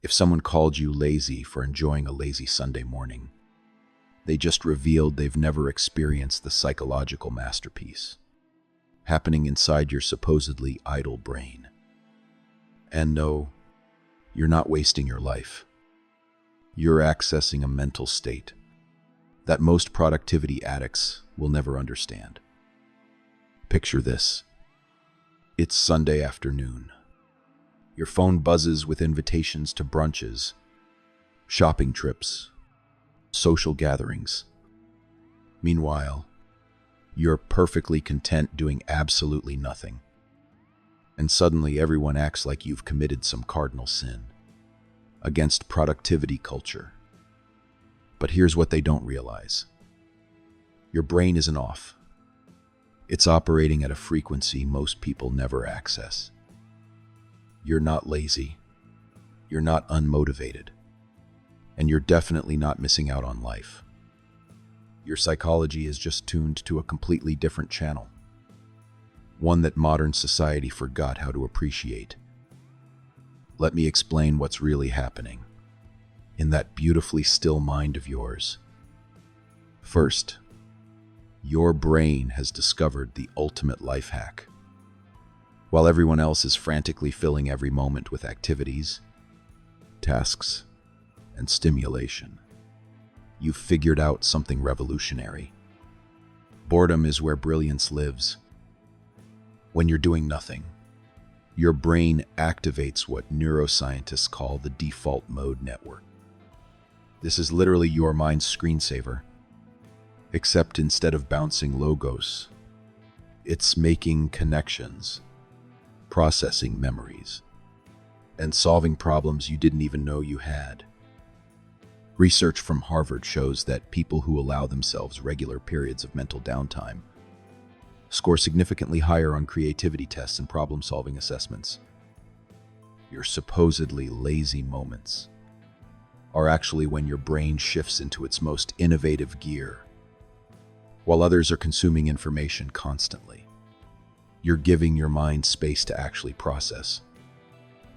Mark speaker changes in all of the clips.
Speaker 1: If someone called you lazy for enjoying a lazy Sunday morning, they just revealed they've never experienced the psychological masterpiece happening inside your supposedly idle brain. And no, you're not wasting your life. You're accessing a mental state that most productivity addicts will never understand. Picture this. It's Sunday afternoon. Your phone buzzes with invitations to brunches, shopping trips, social gatherings. Meanwhile, you're perfectly content doing absolutely nothing. And suddenly everyone acts like you've committed some cardinal sin against productivity culture. But here's what they don't realize. Your brain isn't off. It's operating at a frequency most people never access. You're not lazy. You're not unmotivated. And you're definitely not missing out on life. Your psychology is just tuned to a completely different channel, one that modern society forgot how to appreciate. Let me explain what's really happening in that beautifully still mind of yours. First, your brain has discovered the ultimate life hack. While everyone else is frantically filling every moment with activities, tasks, and stimulation, you've figured out something revolutionary. Boredom is where brilliance lives. When you're doing nothing, your brain activates what neuroscientists call the default mode network. This is literally your mind's screensaver, except instead of bouncing logos, it's making connections, processing memories, and solving problems you didn't even know you had. Research from Harvard shows that people who allow themselves regular periods of mental downtime score significantly higher on creativity tests and problem-solving assessments. Your supposedly lazy moments are actually when your brain shifts into its most innovative gear. While others are consuming information constantly, you're giving your mind space to actually process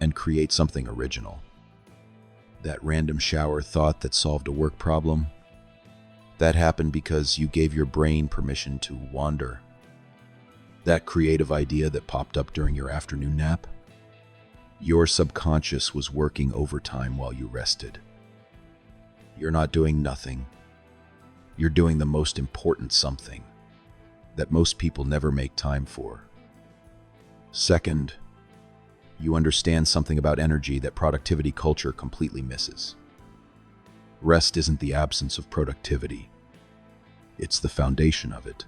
Speaker 1: and create something original. That random shower thought that solved a work problem, that happened because you gave your brain permission to wander. That creative idea that popped up during your afternoon nap, your subconscious was working overtime while you rested. You're not doing nothing. You're doing the most important something that most people never make time for. Second, you understand something about energy that productivity culture completely misses. Rest isn't the absence of productivity. It's the foundation of it.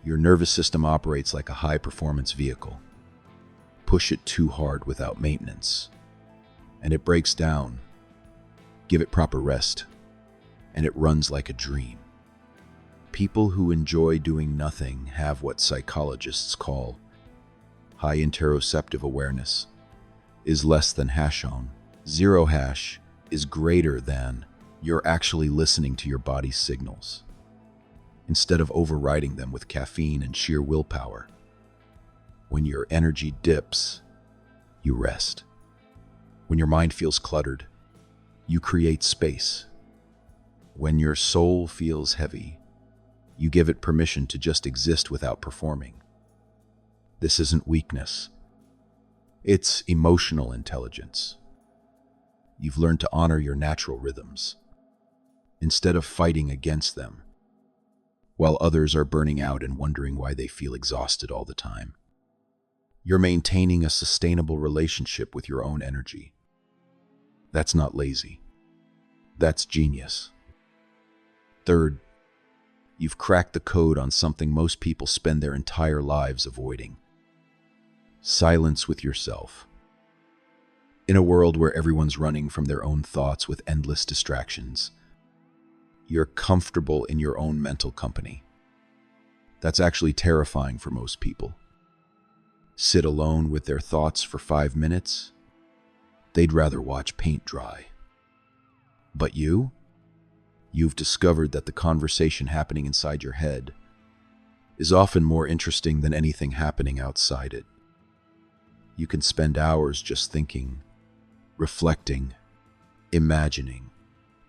Speaker 1: Your nervous system operates like a high-performance vehicle. Push it too hard without maintenance, and it breaks down. Give it proper rest, and it runs like a dream. People who enjoy doing nothing have what psychologists call high interoceptive awareness. Is less than hash on. Zero hash is greater than you're actually listening to your body's signals, instead of overriding them with caffeine and sheer willpower. When your energy dips, you rest. When your mind feels cluttered, you create space. When your soul feels heavy, you give it permission to just exist without performing. This isn't weakness. It's emotional intelligence. You've learned to honor your natural rhythms instead of fighting against them, while others are burning out and wondering why they feel exhausted all the time. You're maintaining a sustainable relationship with your own energy. That's not lazy. That's genius. Third, you've cracked the code on something most people spend their entire lives avoiding: silence with yourself. In a world where everyone's running from their own thoughts with endless distractions, you're comfortable in your own mental company. That's actually terrifying for most people. Sit alone with their thoughts for 5 minutes? They'd rather watch paint dry. But you've discovered that the conversation happening inside your head is often more interesting than anything happening outside it. You can spend hours just thinking, reflecting, imagining,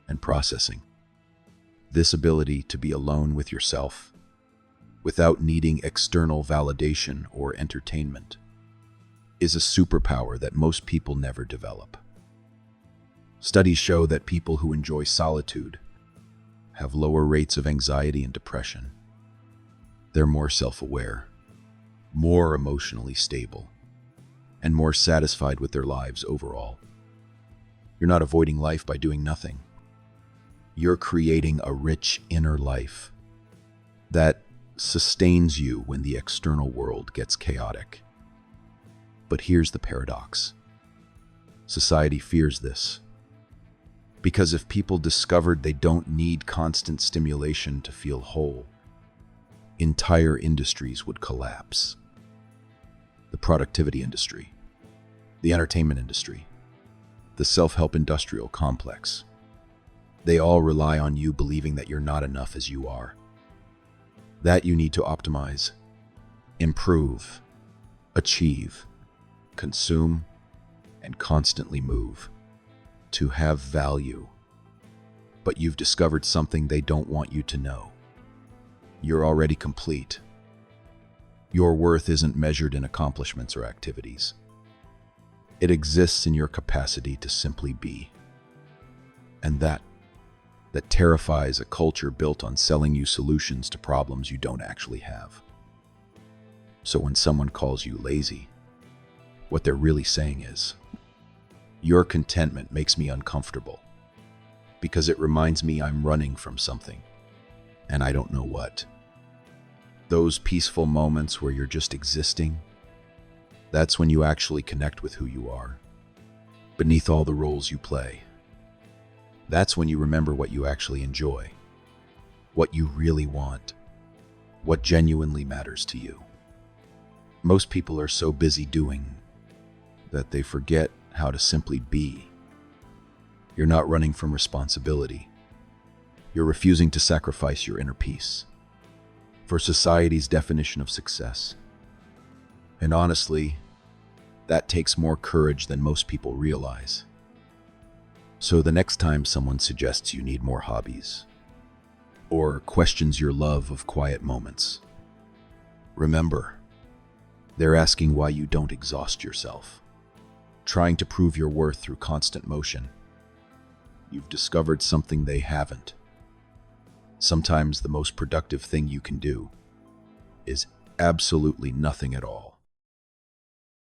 Speaker 1: and processing. This ability to be alone with yourself, without needing external validation or entertainment, is a superpower that most people never develop. Studies show that people who enjoy solitude have lower rates of anxiety and depression. They're more self-aware, more emotionally stable, and more satisfied with their lives overall. You're not avoiding life by doing nothing. You're creating a rich inner life that sustains you when the external world gets chaotic. But here's the paradox. Society fears this. Because if people discovered they don't need constant stimulation to feel whole, entire industries would collapse. The productivity industry, the entertainment industry, the self-help industrial complex. They all rely on you believing that you're not enough as you are. That you need to optimize, improve, achieve, consume, and constantly move to have value. But you've discovered something they don't want you to know. You're already complete. Your worth isn't measured in accomplishments or activities. It exists in your capacity to simply be. And that terrifies a culture built on selling you solutions to problems you don't actually have. So when someone calls you lazy, what they're really saying is, your contentment makes me uncomfortable because it reminds me I'm running from something, and I don't know what. Those peaceful moments where you're just existing, that's when you actually connect with who you are, beneath all the roles you play. That's when you remember what you actually enjoy, what you really want, what genuinely matters to you. Most people are so busy doing that they forget how to simply be. You're not running from responsibility. You're refusing to sacrifice your inner peace for society's definition of success. And honestly, that takes more courage than most people realize. So the next time someone suggests you need more hobbies, or questions your love of quiet moments, remember, they're asking why you don't exhaust yourself, trying to prove your worth through constant motion. You've discovered something they haven't. Sometimes the most productive thing you can do is absolutely nothing at all.